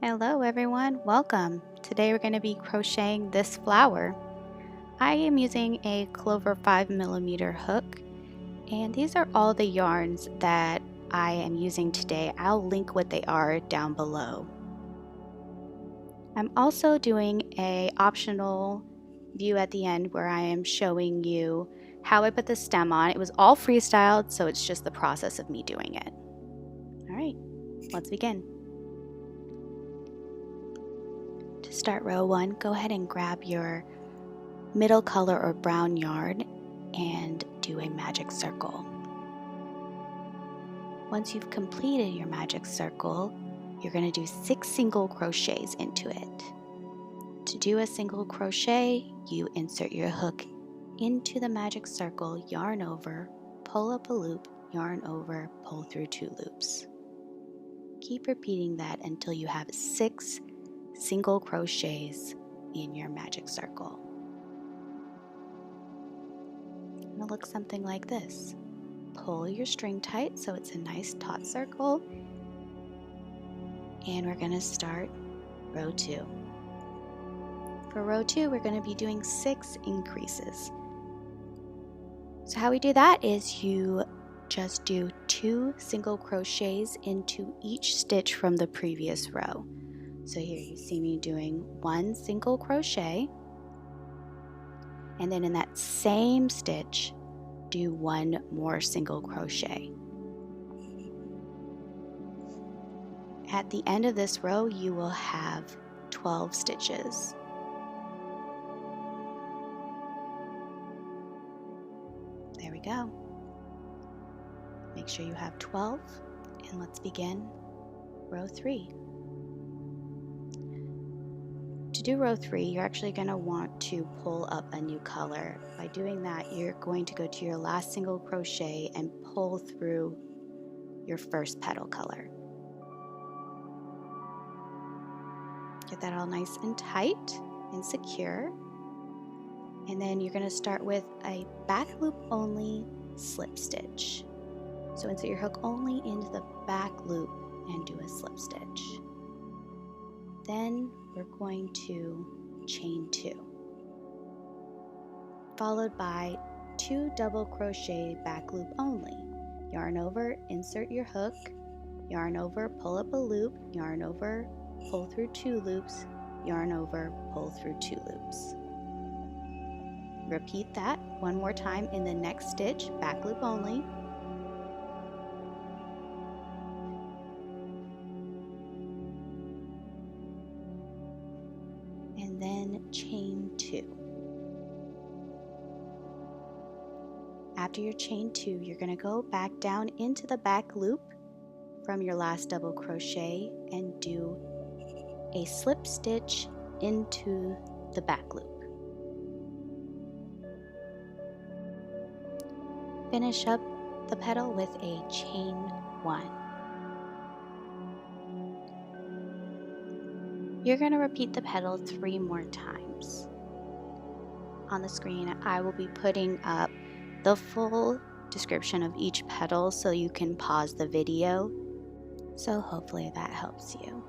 Hello everyone, welcome. Today we're going to be crocheting this flower. I am using a clover 5mm hook, and these are all the yarns that I am using today. I'll link what they are down below. I'm also doing an optional view at the end where I am showing you how I put the stem on. It was all freestyled, so it's just the process of me doing it. Alright, let's begin. To start row 1, go ahead and grab your middle color or brown yarn and do a magic circle. Once you've completed your magic circle, you're going to do 6 single crochets into it. To do a single crochet, you insert your hook into the magic circle, yarn over, pull up a loop, yarn over, pull through 2 loops. Keep repeating that until you have 6 single crochets in your magic circle. It'll look something like this. Pull your string tight so it's a nice taut circle, and we're going to start row 2. For row 2, we're going to be doing 6 increases. So how we do that is you just do 2 single crochets into each stitch from the previous row. So here you see me doing 1 single crochet, and then in that same stitch do 1 more single crochet. At the end of this row you will have 12 stitches. There we go. Make sure you have 12, and let's begin row 3. To do row 3, you're actually going to want to pull up a new color. By doing that, you're going to go to your last single crochet and pull through your first petal color. Get that all nice and tight and secure. And then you're going to start with a back loop only slip stitch. So insert your hook only into the back loop and do a slip stitch. Then we're going to chain 2, followed by 2 double crochet back loop only. Yarn over, insert your hook, yarn over, pull up a loop, yarn over, pull through 2 loops, yarn over, pull through 2 loops. Repeat that one more time in the next stitch, back loop only. And then chain 2. After your chain 2, you're going to go back down into the back loop from your last double crochet and do a slip stitch into the back loop. Finish up the petal with a chain 1. You're going to repeat the petal 3 more times. On the screen, I will be putting up the full description of each petal so you can pause the video. So hopefully that helps you.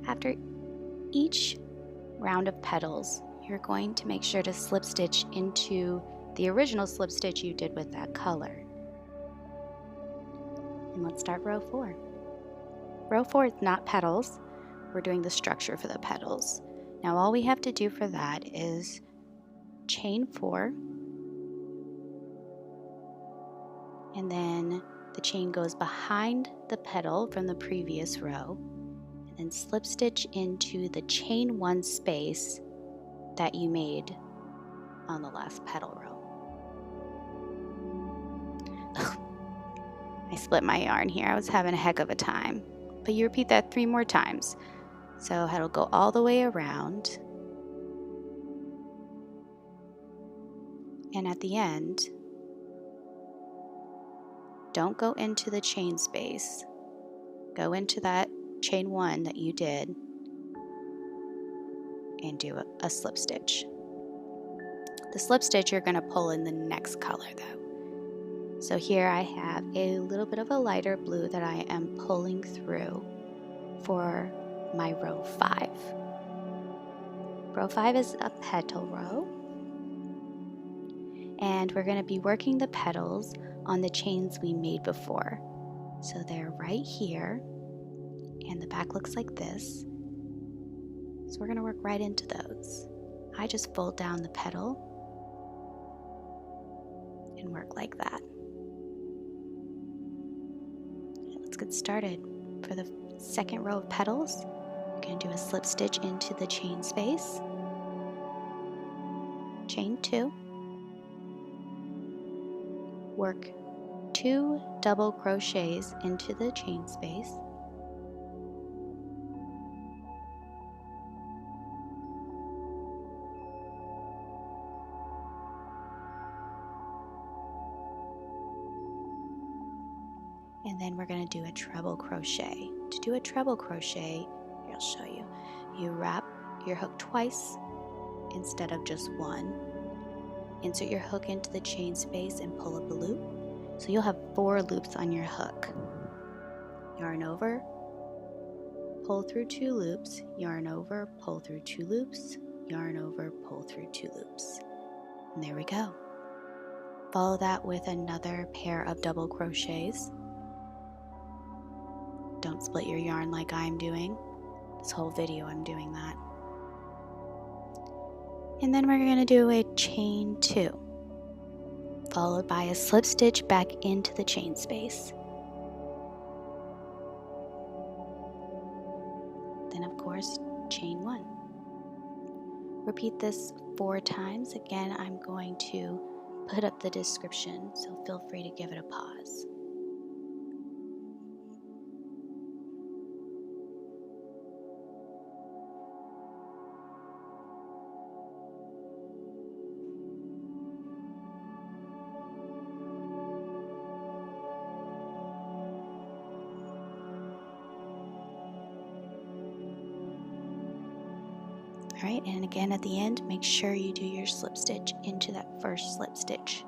After each round of petals, you're going to make sure to slip stitch into the original slip stitch you did with that color. And let's start row 4. Row 4 is not petals. We're doing the structure for the petals. Now all we have to do for that is chain 4, and then the chain goes behind the petal from the previous row, and then slip stitch into the chain 1 space that you made on the last petal row. I split my yarn here. I was having a heck of a time. But you repeat that 3 more times. So it'll go all the way around. And at the end, don't go into the chain space. Go into that chain 1 that you did and do a slip stitch. The slip stitch you're going to pull in the next color though. So here I have a little bit of a lighter blue that I am pulling through for my row 5. Row 5 is a petal row, and we're going to be working the petals on the chains we made before. So they're right here, and the back looks like this. So we're going to work right into those. I just fold down the petal and work like that. Let's get started. For the second row of petals, we're going to do a slip stitch into the chain space, chain 2, work 2 double crochets into the chain space, and then we're going to do a treble crochet. To do a treble crochet, here I'll show you. You wrap your hook twice instead of just one. Insert your hook into the chain space and pull up a loop. So you'll have 4 loops on your hook. Yarn over, pull through 2 loops, yarn over, pull through 2 loops, yarn over, pull through 2 loops. And there we go. Follow that with another pair of double crochets. Don't split your yarn like I'm doing. This whole video I'm doing that. And then we're going to do a chain 2, followed by a slip stitch back into the chain space. Then of course, chain 1. Repeat this 4 times. Again, I'm going to put up the description, so feel free to give it a pause. Alright, and again at the end, make sure you do your slip stitch into that first slip stitch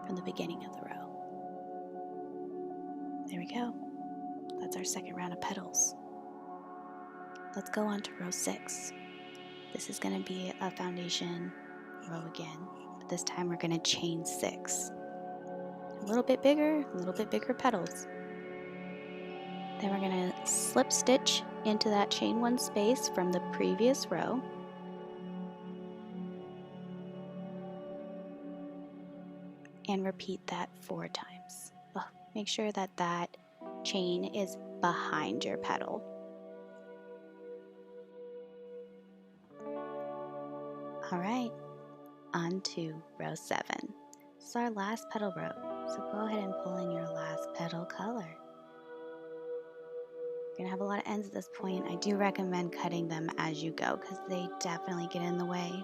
from the beginning of the row. There we go. That's our second round of petals. Let's go on to row 6. This is going to be a foundation row again, but this time we're going to chain 6. A little bit bigger petals. Then we're going to slip stitch into that chain 1 space from the previous row. And repeat that 4 times. Make sure that that chain is behind your petal. Alright, on to row 7. This is our last petal row, so go ahead and pull in your last petal color. You're gonna have a lot of ends at this point. I do recommend cutting them as you go because they definitely get in the way.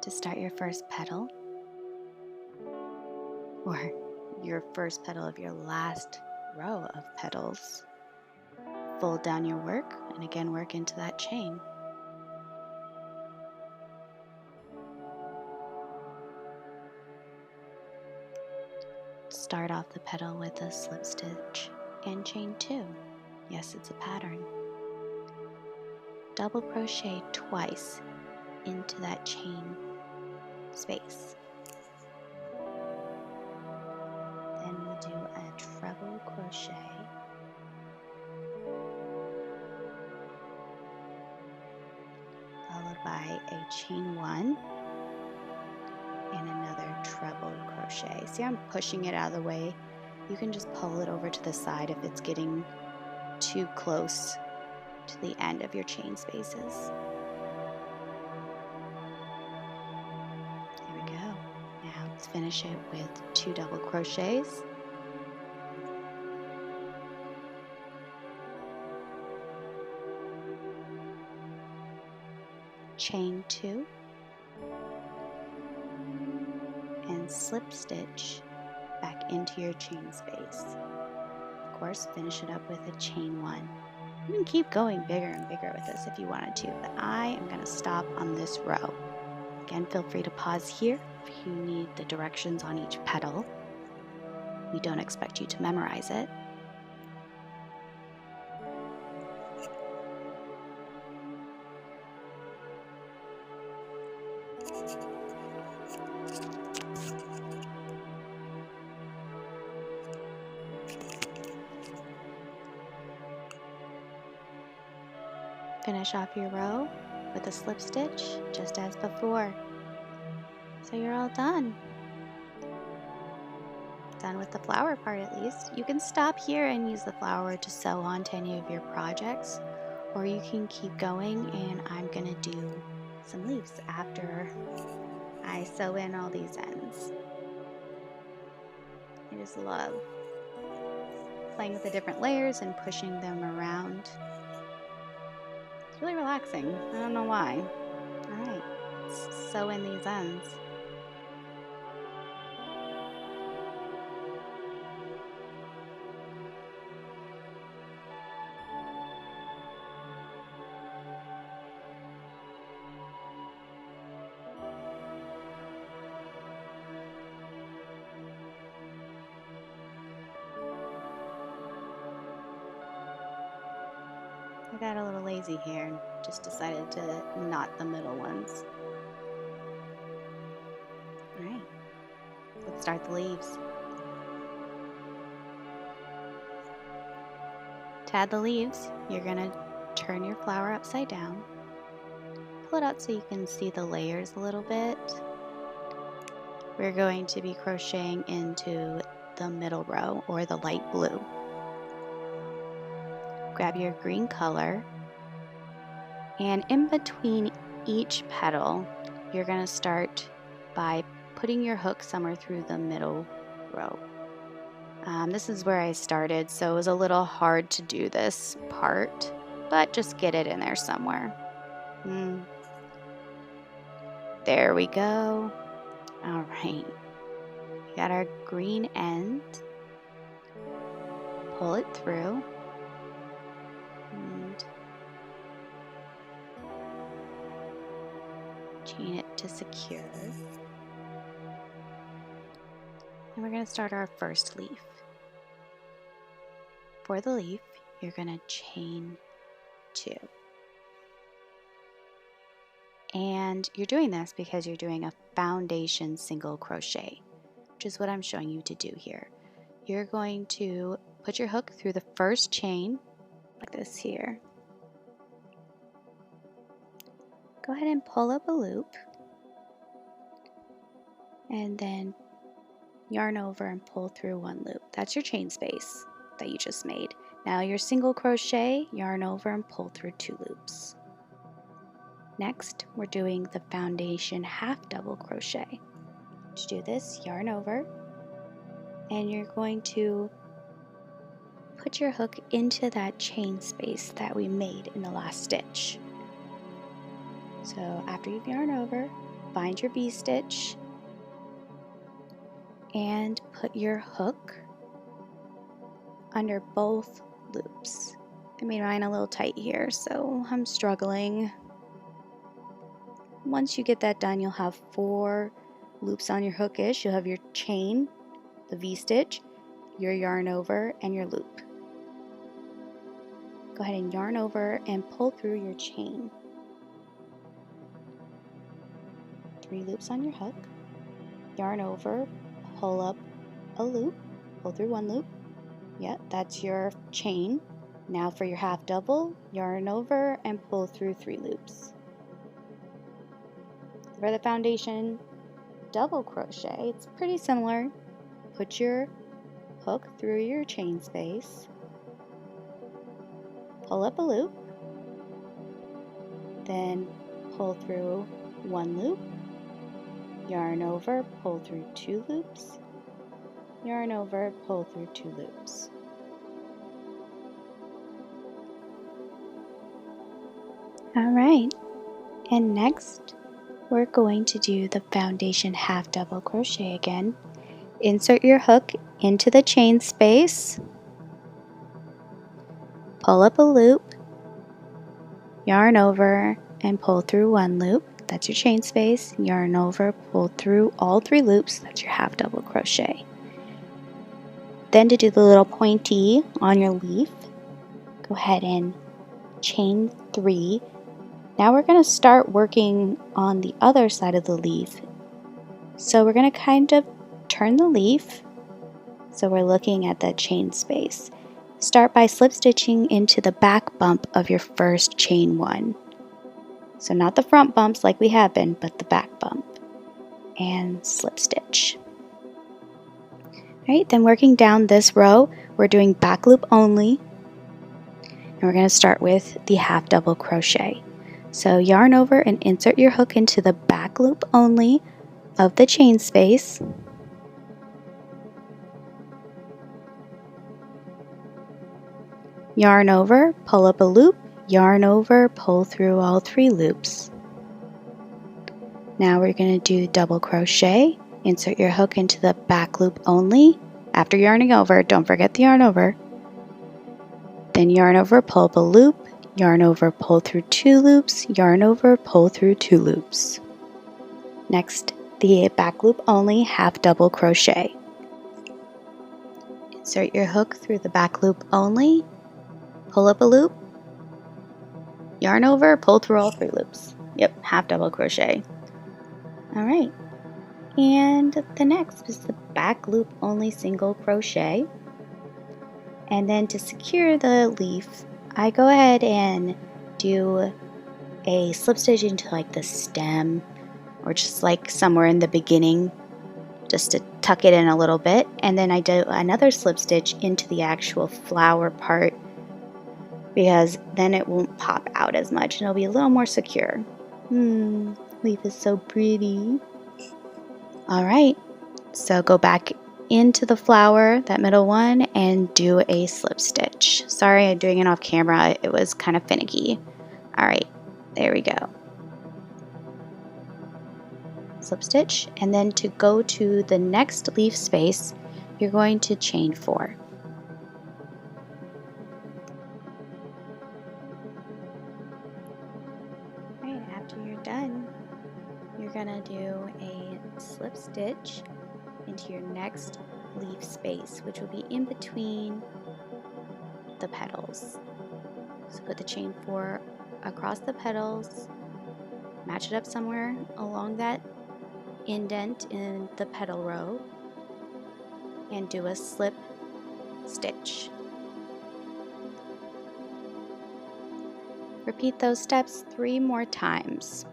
To start your first petal, or your first petal of your last row of petals, fold down your work and again work into that chain. Start off the petal with a slip stitch and chain 2. Yes, it's a pattern. Double crochet twice into that chain space. Then we'll do a treble crochet, followed by a chain 1 and another treble crochet. See, I'm pushing it out of the way. You can just pull it over to the side if it's getting too close to the end of your chain spaces. There we go. Now let's finish it with 2 double crochets. Chain 2 and slip stitch back into your chain space. Of course, finish it up with a chain 1. You can keep going bigger and bigger with this if you wanted to, but I am going to stop on this row. Again, feel free to pause here if you need the directions on each petal. We don't expect you to memorize it. Finish off your row with a slip stitch, just as before. So you're all done. Done with the flower part at least. You can stop here and use the flower to sew onto any of your projects, or you can keep going, and I'm gonna do some leaves after I sew in all these ends. I just love playing with the different layers and pushing them around. It's really relaxing. I don't know why. Alright, let's sew in these ends. I got a little lazy here and just decided to knot the middle ones. Alright, let's start the leaves. To add the leaves, you're going to turn your flower upside down. Pull it out so you can see the layers a little bit. We're going to be crocheting into the middle row, or the light blue. Grab your green color, and in between each petal, you're going to start by putting your hook somewhere through the middle row. This is where I started, so it was a little hard to do this part, but just get it in there somewhere. There we go. All right, we got our green end. Pull it through. And chain it to secure. And we're going to start our first leaf. For the leaf, you're going to chain 2. And you're doing this because you're doing a foundation single crochet, which is what I'm showing you to do here. You're going to put your hook through the first chain, like this here. Go ahead and pull up a loop, and then yarn over and pull through 1 loop. That's your chain space that you just made. Now your single crochet, yarn over and pull through 2 loops. Next, we're doing the foundation half double crochet. To do this, yarn over, and you're going to put your hook into that chain space that we made in the last stitch. So after you've yarned over, find your V-stitch and put your hook under both loops. I made mine a little tight here, so I'm struggling. Once you get that done, you'll have 4 loops on your hook-ish. You'll have your chain, the V-stitch, your yarn over, and your loop. Go ahead and yarn over and pull through your chain. 3 loops on your hook, yarn over, pull up a loop, pull through 1 loop. Yep, that's your chain. Now for your half double, yarn over and pull through 3 loops. For the foundation double crochet, it's pretty similar. Put your hook through your chain space, pull up a loop, then pull through 1 loop, yarn over, pull through 2 loops, yarn over, pull through 2 loops. Alright, and next we're going to do the foundation half double crochet again. Insert your hook into the chain space, pull up a loop, yarn over, and pull through one loop. That's your chain space. Yarn over, pull through all 3 loops. That's your half double crochet. Then to do the little pointy on your leaf, go ahead and chain 3. Now we're going to start working on the other side of the leaf. So we're going to kind of turn the leaf so we're looking at that chain space. Start by slip stitching into the back bump of your first chain 1. So not the front bumps like we have been, but the back bump. And slip stitch. Alright, then working down this row, we're doing back loop only. And we're going to start with the half double crochet. So yarn over and insert your hook into the back loop only of the chain space. Yarn over, pull up a loop, yarn over, pull through all 3 loops. Now we're going to do double crochet, insert your hook into the back loop only. After yarning over, don't forget the yarn over. Then yarn over, pull up a loop, yarn over, pull through 2 loops, yarn over, pull through 2 loops. Next, the back loop only half double crochet. Insert your hook through the back loop only, pull up a loop, yarn over, pull through all 3 loops. Yep, half double crochet. Alright, and the next is the back loop only single crochet. And then to secure the leaf, I go ahead and do a slip stitch into like the stem or just like somewhere in the beginning just to tuck it in a little bit, and then I do another slip stitch into the actual flower part because then it won't pop out as much and it'll be a little more secure. Leaf is so pretty. Alright, so go back into the flower, that middle one, and do a slip stitch. Sorry, I'm doing it off camera. It was kind of finicky. Alright, there we go. Slip stitch, and then to go to the next leaf space, you're going to chain 4. Alright, after you're done, you're gonna do a slip stitch into your next leaf space, which will be in between the petals. So put the chain 4 across the petals, match it up somewhere along that indent in the petal row, and do a slip stitch. Repeat those steps 3 more times.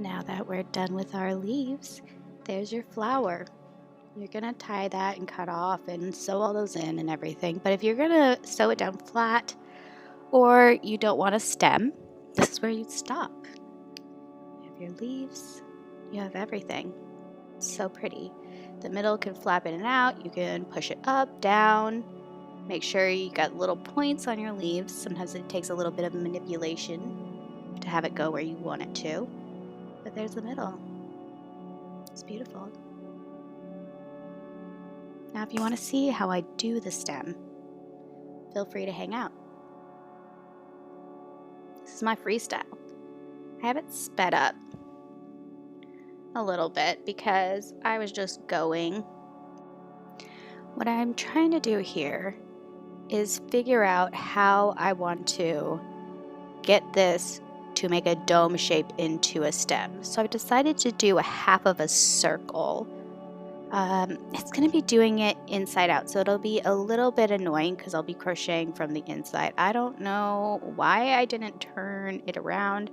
Now that we're done with our leaves, there's your flower. You're gonna tie that and cut off and sew all those in and everything. But if you're gonna sew it down flat or you don't want a stem, this is where you'd stop. You have your leaves, you have everything. It's so pretty. The middle can flap in and out. You can push it up, down. Make sure you got little points on your leaves. Sometimes it takes a little bit of manipulation to have it go where you want it to. But there's the middle. It's beautiful. Now if you want to see how I do the stem, feel free to hang out. This is my freestyle. I have it sped up. a little bit because I was just going. What I'm trying to do here is figure out how I want to get this to make a dome shape into a stem. So I've decided to do a half of a circle. It's going to be doing it inside out, so it'll be a little bit annoying because I'll be crocheting from the inside. I don't know why I didn't turn it around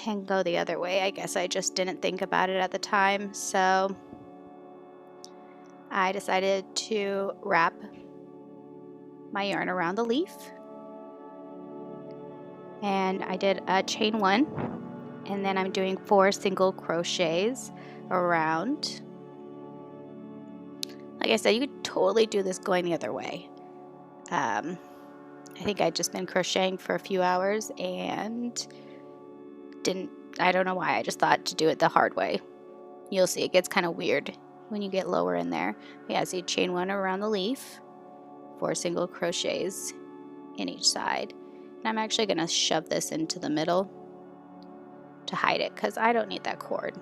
and go the other way. I guess I just didn't think about it at the time. So I decided to wrap my yarn around the leaf, and I did a chain 1, and then I'm doing 4 single crochets around. Like I said, you could totally do this going the other way. I think I'd just been crocheting for a few hours and I don't know why, I just thought to do it the hard way. You'll see it gets kind of weird when you get lower in there. Yeah, see, chain 1 around the leaf, 4 single crochets in each side. And I'm actually going to shove this into the middle to hide it because I don't need that cord.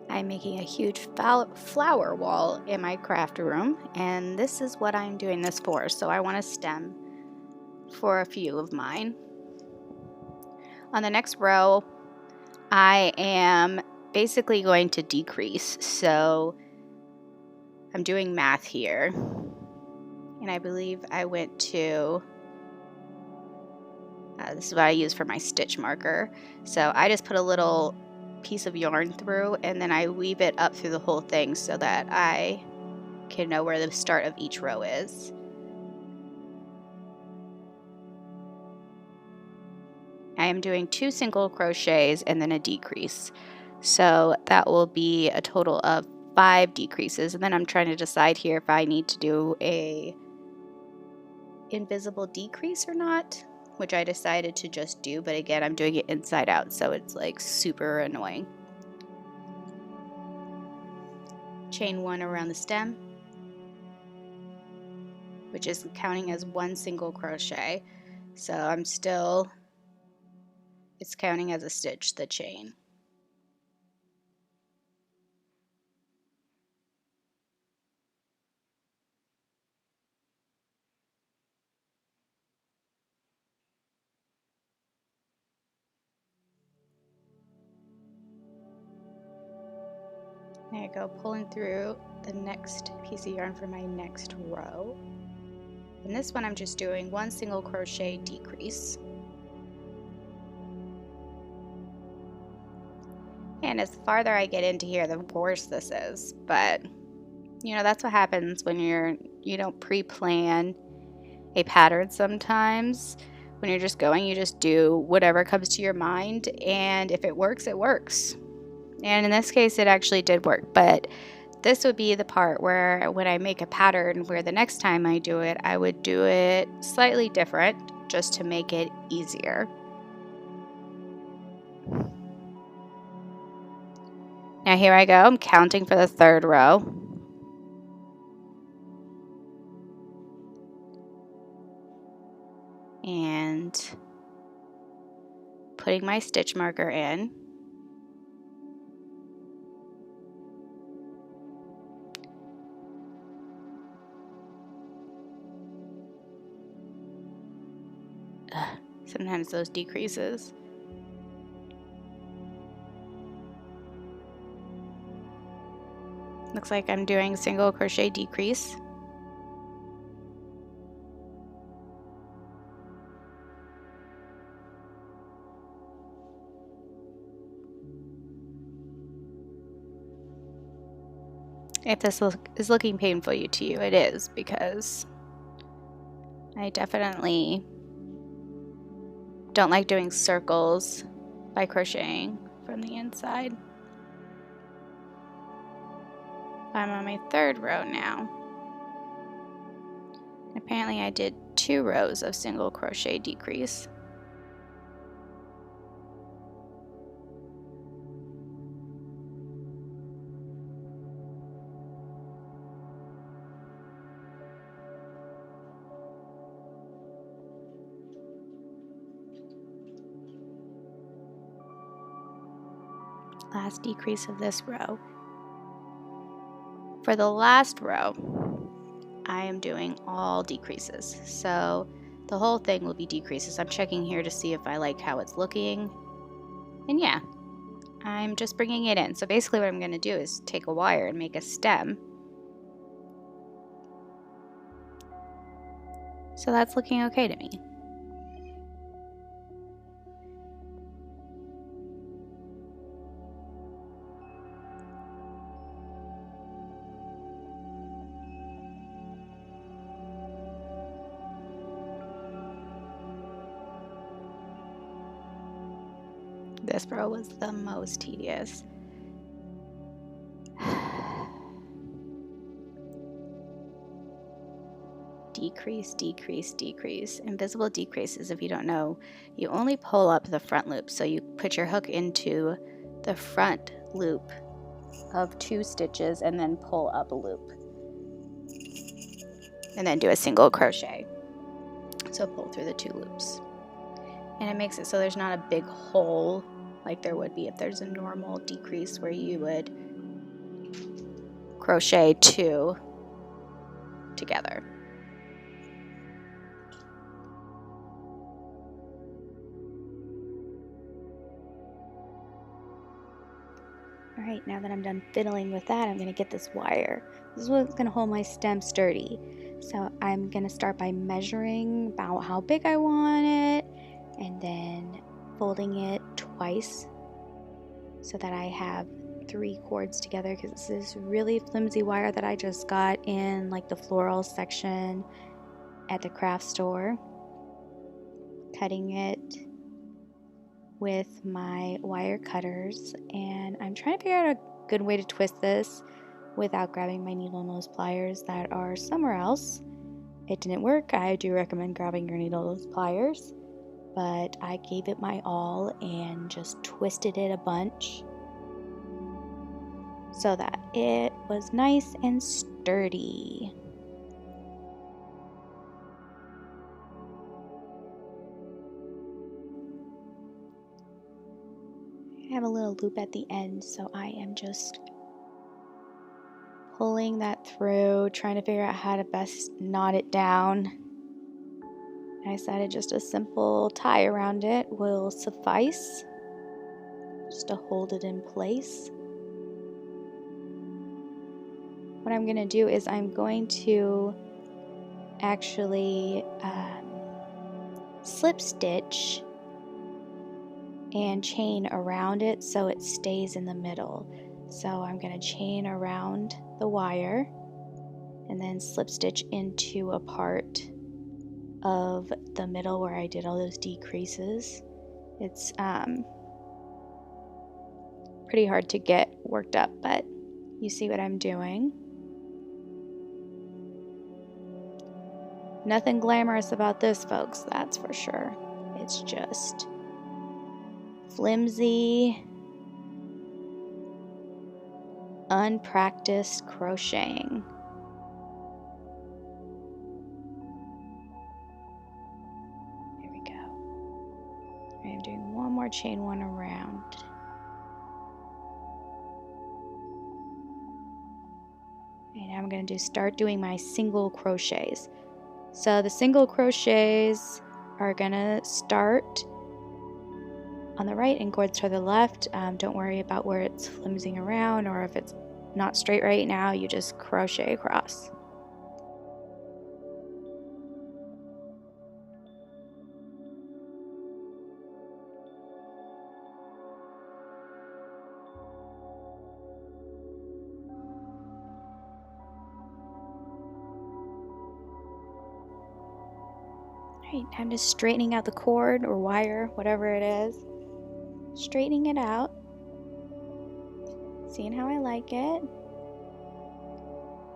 I'm making a huge flower wall in my craft room, and this is what I'm doing this for. So I want a stem for a few of mine. On the next row, I am basically going to decrease. So I'm doing math here, and I believe I went to, this is what I use for my stitch marker. So I just put a little piece of yarn through, and then I weave it up through the whole thing so that I can know where the start of each row is. I am doing 2 single crochets and then a decrease, so that will be a total of 5 decreases. And then I'm trying to decide here if I need to do a invisible decrease or not, which I decided to just do, but again, I'm doing it inside out, so it's like super annoying. Chain 1 around the stem, which is counting as 1 single crochet. So it's counting as a stitch, the chain. There I go, pulling through the next piece of yarn for my next row. And this one I'm just doing 1 single crochet decrease. And as farther I get into here, the worse this is. But, you know, that's what happens when you don't pre-plan a pattern sometimes. When you're just going, you just do whatever comes to your mind. And if it works, it works. And in this case, it actually did work. But this would be the part where when I make a pattern where the next time I do it, I would do it slightly different just to make it easier. Now here I go, I'm counting for the 3rd row. And putting my stitch marker in. Sometimes those decreases. Looks like I'm doing single crochet decrease. If this is looking painful to you, it is, because I definitely don't like doing circles by crocheting from the inside. I'm on my 3rd row now. Apparently I did 2 rows of single crochet decrease. last decrease of this row. For the last row, I am doing all decreases. So the whole thing will be decreases. I'm checking here to see if I like how it's looking. And yeah, I'm just bringing it in. So basically what I'm going to do is take a wire and make a stem. So that's looking okay to me. This row was the most tedious. Decrease, decrease, decrease. Invisible decreases, if you don't know, you only pull up the front loop. So you put your hook into the front loop of 2 stitches and then pull up a loop. And then do a single crochet. So pull through the 2 loops. And it makes it so there's not a big hole like there would be if there's a normal decrease where you would crochet 2 together. Alright, now that I'm done fiddling with that, I'm going to get this wire. This is what's going to hold my stem sturdy. So I'm going to start by measuring about how big I want it, and then folding it twice so that I have 3 cords together, because this is really flimsy wire that I just got in like the floral section at the craft store. Cutting it with my wire cutters, and I'm trying to figure out a good way to twist this without grabbing my needle nose pliers that are somewhere else. It didn't work. I do recommend grabbing your needle nose pliers, but I gave it my all and just twisted it a bunch so that it was nice and sturdy. I have a little loop at the end, so I am just pulling that through, trying to figure out how to best knot it down. I decided just a simple tie around it will suffice, just to hold it in place. What I'm going to do is I'm going to actually slip stitch and chain around it so it stays in the middle. So I'm going to chain around the wire and then slip stitch into a part of the middle where I did all those decreases. It's pretty hard to get worked up, but you see what I'm doing. Nothing glamorous about this, folks, that's for sure. It's just flimsy, unpracticed crocheting. There we go. I am doing one more chain one around. And I'm going to start doing my single crochets. So the single crochets are going to start on the right and go to the left. Don't worry about where it's flimsing around, or if it's not straight right now, you just crochet across. Alright, I'm just straightening out the cord or wire, whatever it is. Straightening it out. Seeing how I like it.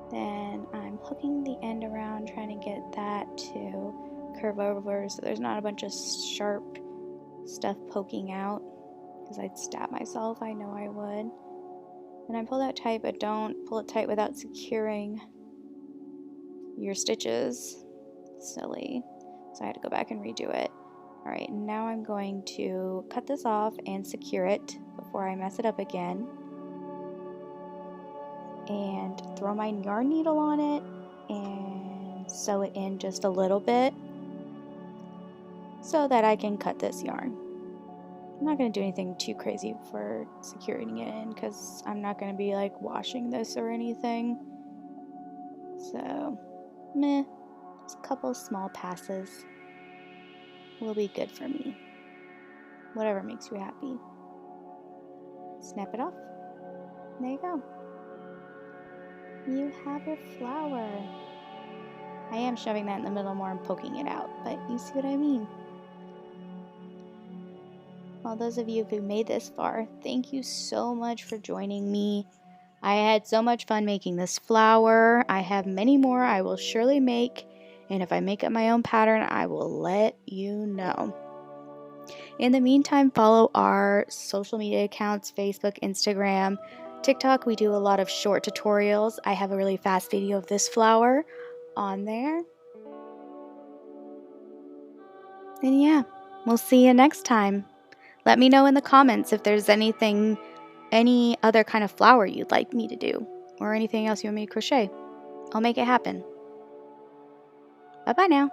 Then I'm hooking the end around, trying to get that to curve over so there's not a bunch of sharp stuff poking out, because I'd stab myself, I know I would. And I pull that tight, but don't pull it tight without securing your stitches. Silly. So I had to go back and redo it. Alright, now I'm going to cut this off and secure it before I mess it up again. And throw my yarn needle on it and sew it in just a little bit so that I can cut this yarn. I'm not going to do anything too crazy for securing it in because I'm not going to be like washing this or anything. So, meh, just a couple small passes will be good for me. Whatever makes you happy. Snap it off. There you go. You have your flower. I am shoving that in the middle more and poking it out, but you see what I mean. Well, those of you who made this far, thank you so much for joining me. I had so much fun making this flower. I have many more I will surely make, and if I make up my own pattern, I will let you know. In the meantime, follow our social media accounts, Facebook, Instagram, TikTok. We do a lot of short tutorials. I have a really fast video of this flower on there. And yeah, we'll see you next time. Let me know in the comments if there's any other kind of flower you'd like me to do, or anything else you want me to crochet. I'll make it happen. Bye-bye now.